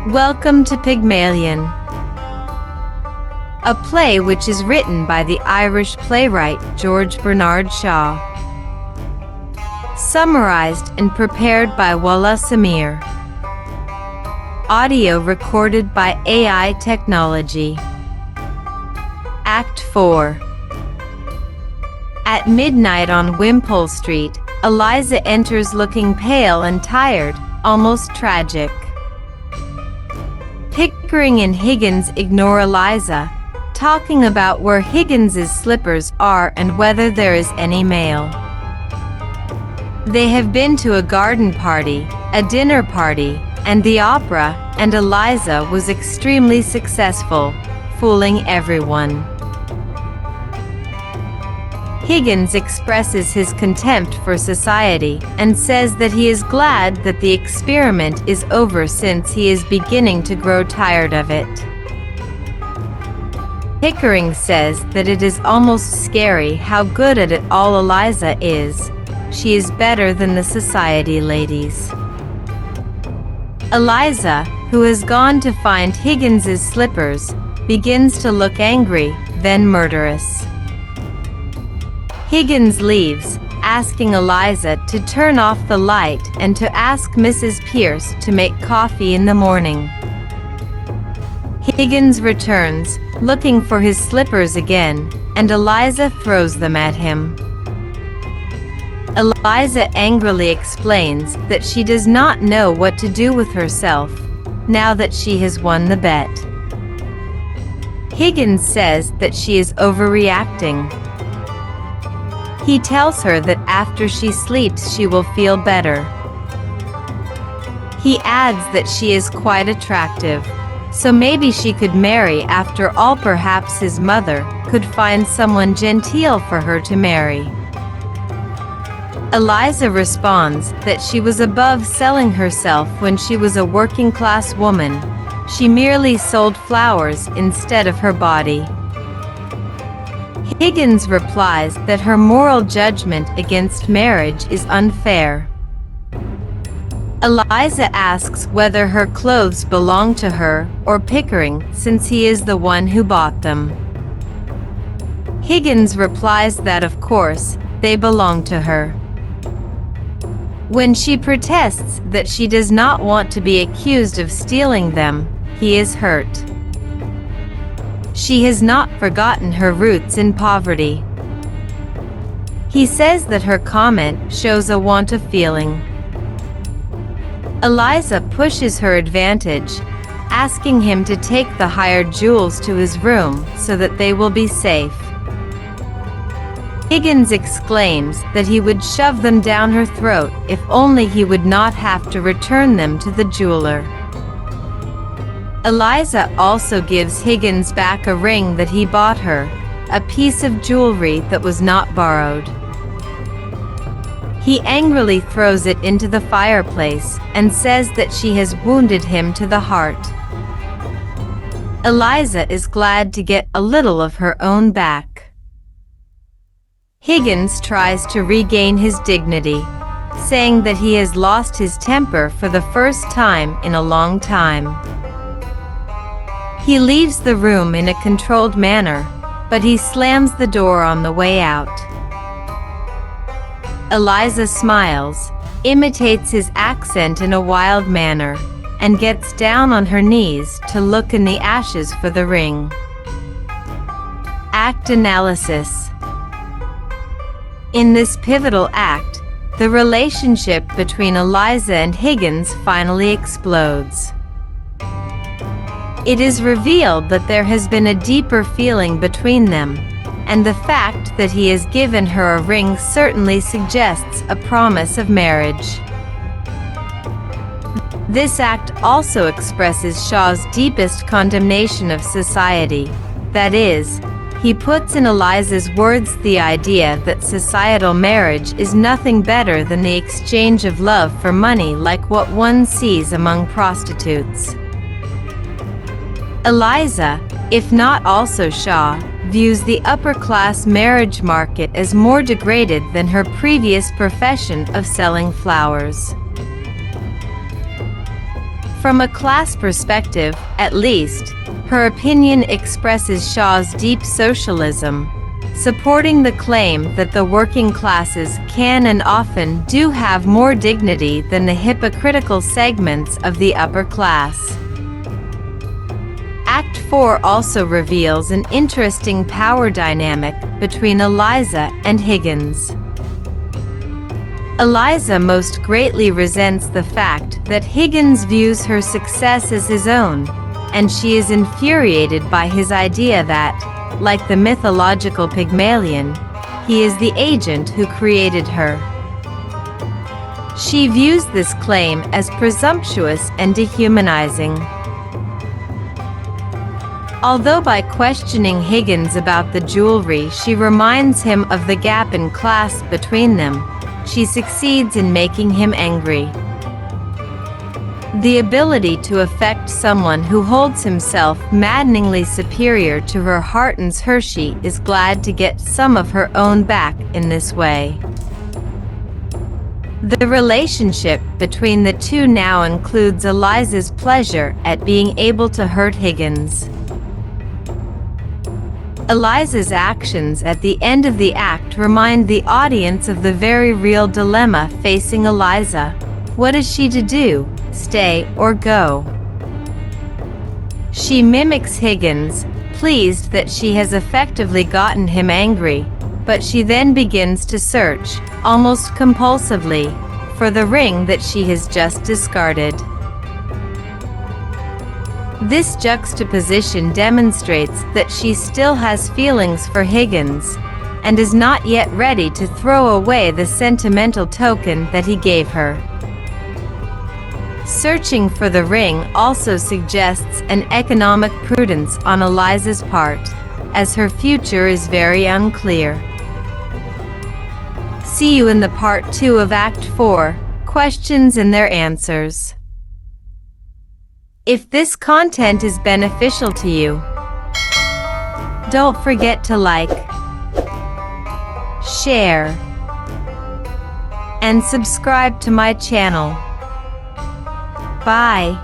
Welcome to Pygmalion, a play which is written by the Irish playwright George Bernardshaw. Summarized and prepared by Walaa Samir. Audio recorded by AI technology. Act 4. At midnight on Wimpole Street, Eliza enters looking pale and tired, almost tragic. Pickering and Higgins ignore Eliza, talking about where Higgins's slippers are and whether there is any mail. They have been to a garden party, a dinner party, and the opera, and Eliza was extremely successful, fooling everyone. Higgins expresses his contempt for society and says that he is glad that the experiment is over since he is beginning to grow tired of it. Pickering says that it is almost scary how good at it all Eliza is. She is better than the society ladies. Eliza, who has gone to find Higgins's slippers, begins to look angry, then murderous. Higgins leaves, asking Eliza to turn off the light and to ask Mrs. Pierce to make coffee in the morning. Higgins returns, looking for his slippers again, and Eliza throws them at him. Eliza angrily explains that she does not know what to do with herself, now that she has won the bet. Higgins says that she is overreacting. He tells her that after she sleeps she will feel better. He adds that she is quite attractive, so maybe she could marry after all. Perhaps his mother could find someone genteel for her to marry. Eliza responds that she was above selling herself when she was a working-class woman. She merely sold flowers instead of her body. Higgins replies that her moral judgment against marriage is unfair. Eliza asks whether her clothes belong to her or Pickering, since he is the one who bought them. Higgins replies that of course, they belong to her. When she protests that she does not want to be accused of stealing them, he is hurt. She has not forgotten her roots in poverty. He says that her comment shows a want of feeling. Eliza pushes her advantage, asking him to take the hired jewels to his room so that they will be safe. Higgins exclaims that he would shove them down her throat if only he would not have to return them to the jeweler. Eliza also gives Higgins back a ring that he bought her, a piece of jewelry that was not borrowed. He angrily throws it into the fireplace and says that she has wounded him to the heart. Eliza is glad to get a little of her own back. Higgins tries to regain his dignity, saying that he has lost his temper for the first time in a long time. He leaves the room in a controlled manner, but he slams the door on the way out. Eliza smiles, imitates his accent in a wild manner, and gets down on her knees to look in the ashes for the ring. Act analysis. In this pivotal act, the relationship between Eliza and Higgins finally explodes. It is revealed that there has been a deeper feeling between them, and the fact that he has given her a ring certainly suggests a promise of marriage. This act also expresses Shaw's deepest condemnation of society, that is, he puts in Eliza's words the idea that societal marriage is nothing better than the exchange of love for money, like what one sees among prostitutes. Eliza, if not also Shaw, views the upper-class marriage market as more degraded than her previous profession of selling flowers. From a class perspective, at least, her opinion expresses Shaw's deep socialism, supporting the claim that the working classes can and often do have more dignity than the hypocritical segments of the upper class. Act 4 also reveals an interesting power dynamic between Eliza and Higgins. Eliza most greatly resents the fact that Higgins views her success as his own, and she is infuriated by his idea that, like the mythological Pygmalion, he is the agent who created her. She views this claim as presumptuous and dehumanizing. Although by questioning Higgins about the jewelry she reminds him of the gap in class between them, she succeeds in making him angry. The ability to affect someone who holds himself maddeningly superior to her heartens Hershey is glad to get some of her own back in this way. The relationship between the two now includes Eliza's pleasure at being able to hurt Higgins. Eliza's actions at the end of the act remind the audience of the very real dilemma facing Eliza. What is she to do, stay or go? She mimics Higgins, pleased that she has effectively gotten him angry, but she then begins to search, almost compulsively, for the ring that she has just discarded. This juxtaposition demonstrates that she still has feelings for Higgins, and is not yet ready to throw away the sentimental token that he gave her. Searching for the ring also suggests an economic prudence on Eliza's part, as her future is very unclear. See you in the part 2 of Act 4, Questions and Their Answers. If this content is beneficial to you, don't forget to like, share, and subscribe to my channel. Bye.